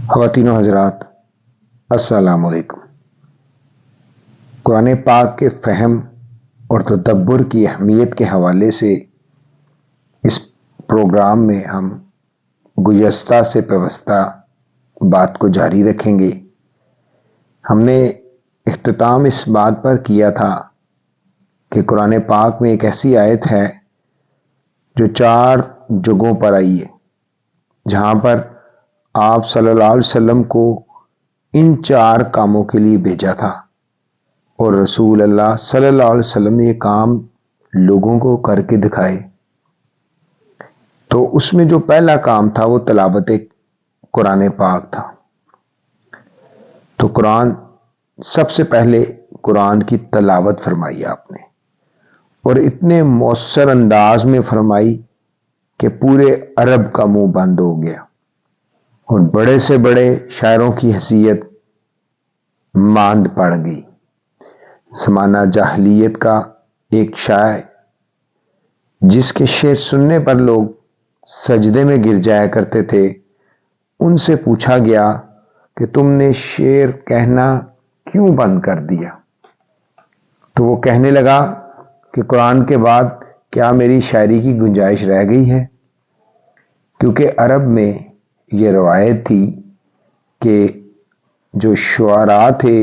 خواتین و حضرات، السلام علیکم۔ قرآن پاک کے فہم اور تدبر کی اہمیت کے حوالے سے اس پروگرام میں ہم گزشتہ سے پیوستہ بات کو جاری رکھیں گے۔ ہم نے اختتام اس بات پر کیا تھا کہ قرآن پاک میں ایک ایسی آیت ہے جو 4 جگہوں پر آئی ہے، جہاں پر آپ صلی اللہ علیہ وسلم کو ان 4 کاموں کے لیے بھیجا تھا، اور رسول اللہ صلی اللہ علیہ وسلم نے یہ کام لوگوں کو کر کے دکھائے۔ تو اس میں جو پہلا کام تھا وہ تلاوت قرآن پاک تھا۔ تو قرآن سب سے پہلے قرآن کی تلاوت فرمائی آپ نے، اور اتنے مؤثر انداز میں فرمائی کہ پورے عرب کا منہ بند ہو گیا، اور بڑے سے بڑے شاعروں کی حیثیت ماند پڑ گئی۔ زمانہ جاہلیت کا ایک شاعر جس کے شعر سننے پر لوگ سجدے میں گر جایا کرتے تھے، ان سے پوچھا گیا کہ تم نے شعر کہنا کیوں بند کر دیا؟ تو وہ کہنے لگا کہ قرآن کے بعد کیا میری شاعری کی گنجائش رہ گئی ہے؟ کیونکہ عرب میں یہ روایت تھی کہ جو شعراء تھے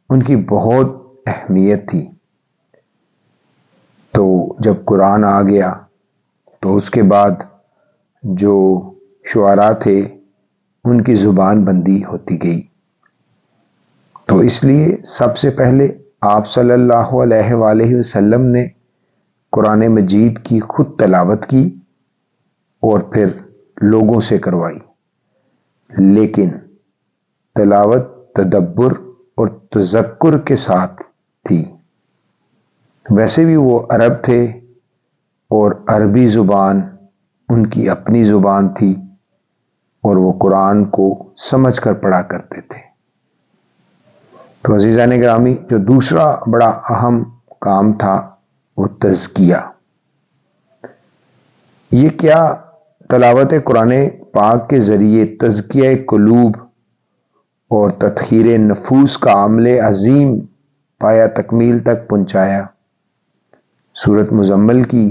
ان کی بہت اہمیت تھی۔ تو جب قرآن آ گیا تو اس کے بعد جو شعراء تھے ان کی زبان بندی ہوتی گئی۔ تو اس لیے سب سے پہلے آپ صلی اللہ علیہ وآلہ وسلم نے قرآن مجید کی خود تلاوت کی اور پھر لوگوں سے کروائی، لیکن تلاوت تدبر اور تذکر کے ساتھ تھی۔ ویسے بھی وہ عرب تھے اور عربی زبان ان کی اپنی زبان تھی، اور وہ قرآن کو سمجھ کر پڑھا کرتے تھے۔ تو عزیزان گرامی، جو دوسرا بڑا اہم کام تھا وہ تزکیہ۔ یہ کیا تلاوت قرآن پاک کے ذریعے تزکیہ قلوب اور تطہیر نفوس کا عمل عظیم پایا تکمیل تک پہنچایا۔ سورۃ مزمل کی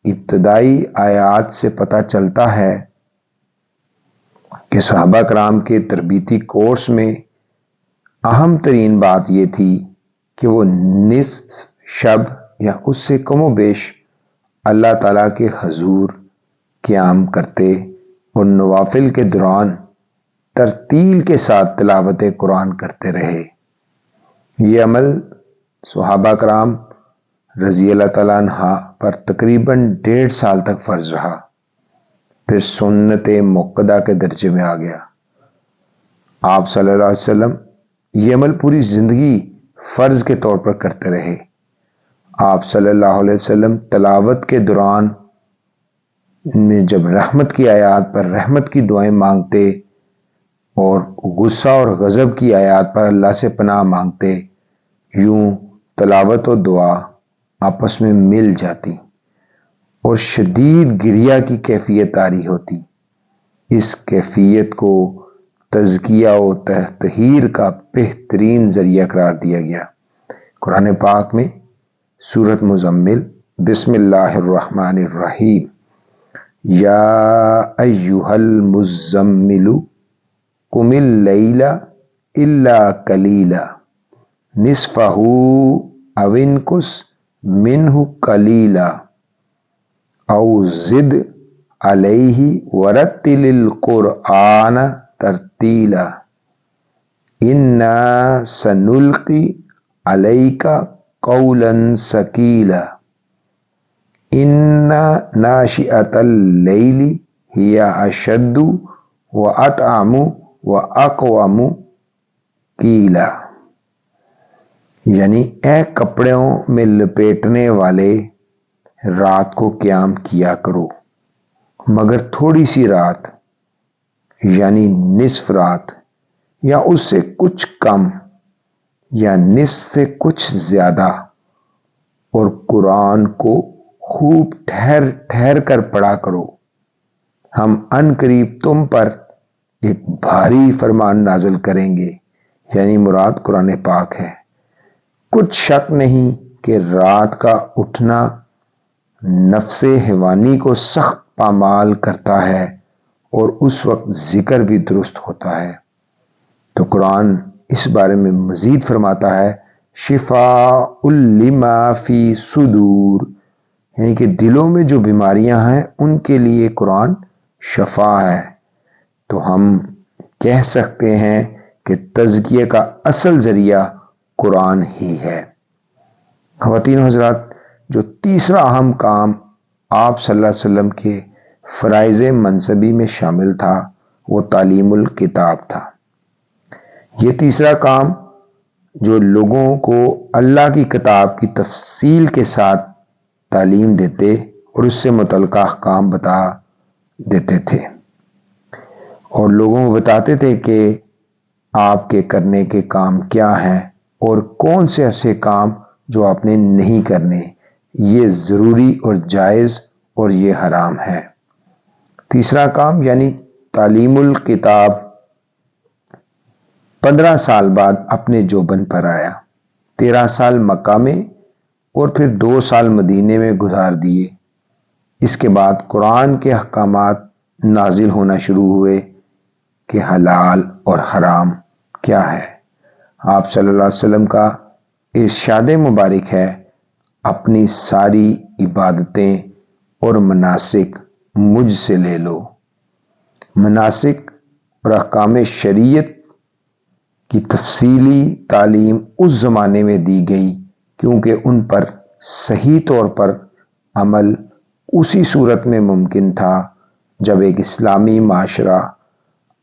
ابتدائی آیات سے پتہ چلتا ہے کہ صحابہ کرام کے تربیتی کورس میں اہم ترین بات یہ تھی کہ وہ نصف شب یا اس سے کم و بیش اللہ تعالیٰ کے حضور قیام کرتے اور نوافل کے دوران ترتیل کے ساتھ تلاوت قرآن کرتے رہے۔ یہ عمل صحابہ کرام رضی اللہ تعالیٰ عنہ پر تقریباً 1.5 سال تک فرض رہا، پھر سنت موقدہ کے درجے میں آ گیا۔ آپ صلی اللہ علیہ وسلم یہ عمل پوری زندگی فرض کے طور پر کرتے رہے۔ آپ صلی اللہ علیہ وسلم تلاوت کے دوران میں جب رحمت کی آیات پر رحمت کی دعائیں مانگتے اور غصہ اور غضب کی آیات پر اللہ سے پناہ مانگتے، یوں تلاوت و دعا آپس میں مل جاتی اور شدید گریہ کی کیفیت طاری ہوتی۔ اس کیفیت کو تزکیہ و تطہیر کا بہترین ذریعہ قرار دیا گیا۔ قرآن پاک میں سورۃ مزمل بسم اللہ الرحمن الرحیم، یا ایہا المزمل قم اللیل الا قلیلا نصفہ او انقص منہ قلیلا او زد علیہ ورتل القرآن ترتیلا انا سنلقی علیک قولا ثقیلا ان ناشئۃ اللیل ہی اشد واطعم واقوم قیلا، یعنی اے کپڑوں میں لپیٹنے والے، رات کو قیام کیا کرو مگر تھوڑی سی رات، یعنی نصف رات یا اس سے کچھ کم یا نصف سے کچھ زیادہ، اور قرآن کو خوب ٹھہر ٹھہر کر پڑھا کرو، ہم ان قریب تم پر ایک بھاری فرمان نازل کریں گے، یعنی مراد قرآن پاک ہے۔ کچھ شک نہیں کہ رات کا اٹھنا نفس حیوانی کو سخت پامال کرتا ہے اور اس وقت ذکر بھی درست ہوتا ہے۔ تو قرآن اس بارے میں مزید فرماتا ہے شفاء لما فی صدور، یعنی کہ دلوں میں جو بیماریاں ہیں ان کے لیے قرآن شفا ہے۔ تو ہم کہہ سکتے ہیں کہ تزکیے کا اصل ذریعہ قرآن ہی ہے۔ خواتین و حضرات، جو تیسرا اہم کام آپ صلی اللہ علیہ وسلم کے فرائض منصبی میں شامل تھا وہ تعلیم الکتاب تھا۔ یہ تیسرا کام جو لوگوں کو اللہ کی کتاب کی تفصیل کے ساتھ تعلیم دیتے اور اس سے متعلقہ احکام بتا دیتے تھے، اور لوگوں کو بتاتے تھے کہ آپ کے کرنے کے کام کیا ہیں اور کون سے ایسے کام جو آپ نے نہیں کرنے، یہ ضروری اور جائز اور یہ حرام ہے۔ تیسرا کام یعنی تعلیم الکتاب 15 سال بعد اپنے جوبن پر آیا۔ 13 سال مکہ میں اور پھر 2 سال مدینے میں گزار دیے۔ اس کے بعد قرآن کے احکامات نازل ہونا شروع ہوئے کہ حلال اور حرام کیا ہے۔ آپ صلی اللہ علیہ وسلم کا ارشاد مبارک ہے اپنی ساری عبادتیں اور مناسک مجھ سے لے لو۔ مناسک اور احکام شریعت کی تفصیلی تعلیم اس زمانے میں دی گئی کیونکہ ان پر صحیح طور پر عمل اسی صورت میں ممکن تھا جب ایک اسلامی معاشرہ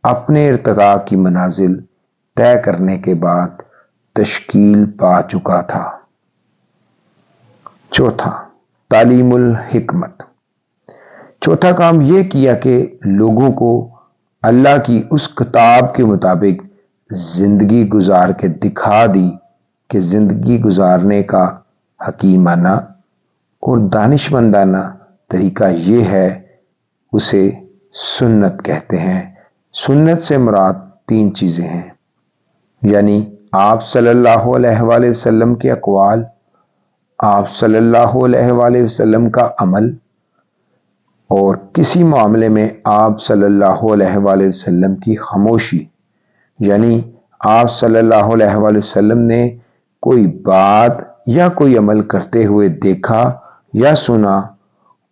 اپنے ارتقاء کی منازل طے کرنے کے بعد تشکیل پا چکا تھا۔ چوتھا، تعلیم الحکمت۔ چوتھا کام یہ کیا کہ لوگوں کو اللہ کی اس کتاب کے مطابق زندگی گزار کے دکھا دی کہ زندگی گزارنے کا حکیمانہ اور دانشمندانہ طریقہ یہ ہے، اسے سنت کہتے ہیں۔ سنت سے مراد 3 چیزیں ہیں، یعنی آپ صلی اللہ علیہ وآلہ وسلم کے اقوال، آپ صلی اللہ علیہ وآلہ وسلم کا عمل، اور کسی معاملے میں آپ صلی اللہ علیہ وآلہ وسلم کی خاموشی، یعنی آپ صلی اللہ علیہ وآلہ وسلم نے کوئی بات یا کوئی عمل کرتے ہوئے دیکھا یا سنا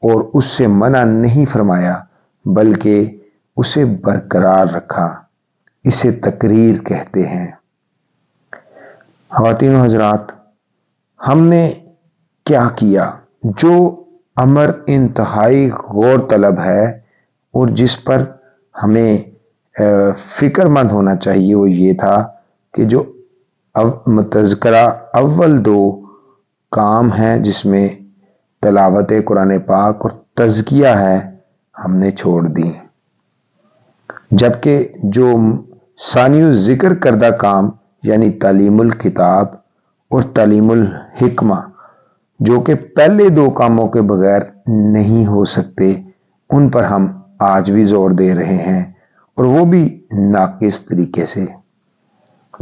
اور اس سے منع نہیں فرمایا بلکہ اسے برقرار رکھا، اسے تقریر کہتے ہیں۔ خواتین و حضرات، ہم نے کیا کیا؟ جو امر انتہائی غور طلب ہے اور جس پر ہمیں فکر مند ہونا چاہیے وہ یہ تھا کہ جو متذکرہ اول 2 کام ہیں جس میں تلاوت قرآن پاک اور تزکیہ ہے، ہم نے چھوڑ دی، جبکہ جو ثانی ذکر کردہ کام یعنی تعلیم الکتاب اور تعلیم الحکمہ جو کہ پہلے 2 کاموں کے بغیر نہیں ہو سکتے، ان پر ہم آج بھی زور دے رہے ہیں، اور وہ بھی ناقص طریقے سے۔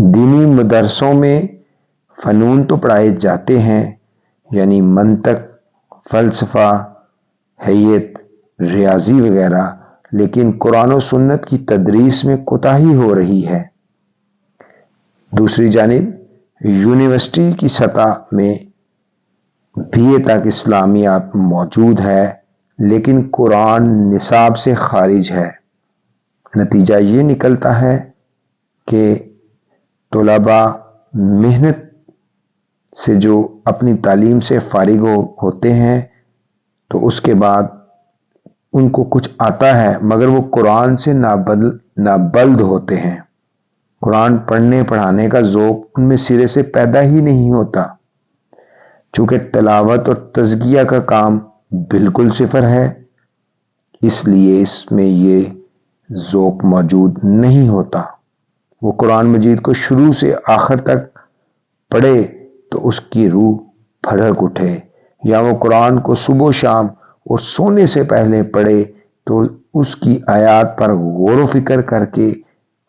دینی مدرسوں میں فنون تو پڑھائے جاتے ہیں، یعنی منطق، فلسفہ، حیت، ریاضی وغیرہ، لیکن قرآن و سنت کی تدریس میں کوتاہی ہو رہی ہے۔ دوسری جانب یونیورسٹی کی سطح میں BA تک اسلامیات موجود ہے لیکن قرآن نصاب سے خارج ہے۔ نتیجہ یہ نکلتا ہے کہ طلباء محنت سے جو اپنی تعلیم سے فارغ ہوتے ہیں تو اس کے بعد ان کو کچھ آتا ہے مگر وہ قرآن سے نابلد ہوتے ہیں۔ قرآن پڑھنے پڑھانے کا ذوق ان میں سرے سے پیدا ہی نہیں ہوتا، چونکہ تلاوت اور تزکیہ کا کام بالکل صفر ہے، اس لیے اس میں یہ ذوق موجود نہیں ہوتا۔ وہ قرآن مجید کو شروع سے آخر تک پڑھے تو اس کی روح پھڑک اٹھے، یا وہ قرآن کو صبح و شام اور سونے سے پہلے پڑھے تو اس کی آیات پر غور و فکر کر کے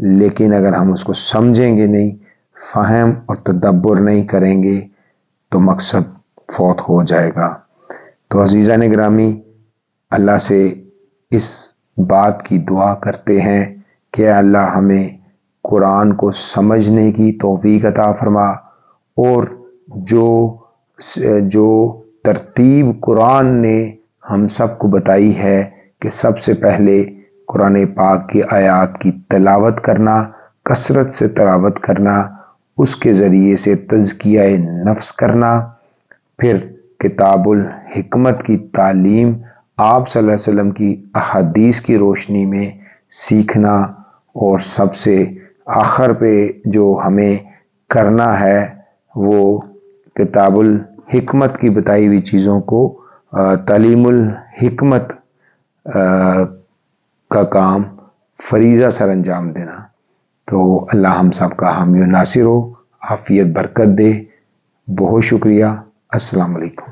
لیکن اگر ہم اس کو سمجھیں گے نہیں، فہم اور تدبر نہیں کریں گے تو مقصد فوت ہو جائے گا۔ تو عزیزان گرامی، اللہ سے اس بات کی دعا کرتے ہیں کہ اللہ ہمیں قرآن کو سمجھنے کی توفیق عطا فرما، اور جو ترتیب قرآن نے ہم سب کو بتائی ہے کہ سب سے پہلے قرآن پاک کی آیات کی تلاوت کرنا، کثرت سے تلاوت کرنا، اس کے ذریعے سے تزکیہ نفس کرنا، پھر کتاب الحکمت کی تعلیم آپ صلی اللہ علیہ وسلم کی احادیث کی روشنی میں سیکھنا، اور سب سے آخر پہ جو ہمیں کرنا ہے وہ کتاب الحکمت کی بتائی ہوئی چیزوں کو تعلیم الحکمت کا کام فریضہ سر انجام دینا۔ تو اللہ ہم سب کا حامی و ناصر ہو، عافیت برکت دے۔ بہت شکریہ۔ السلام علیکم۔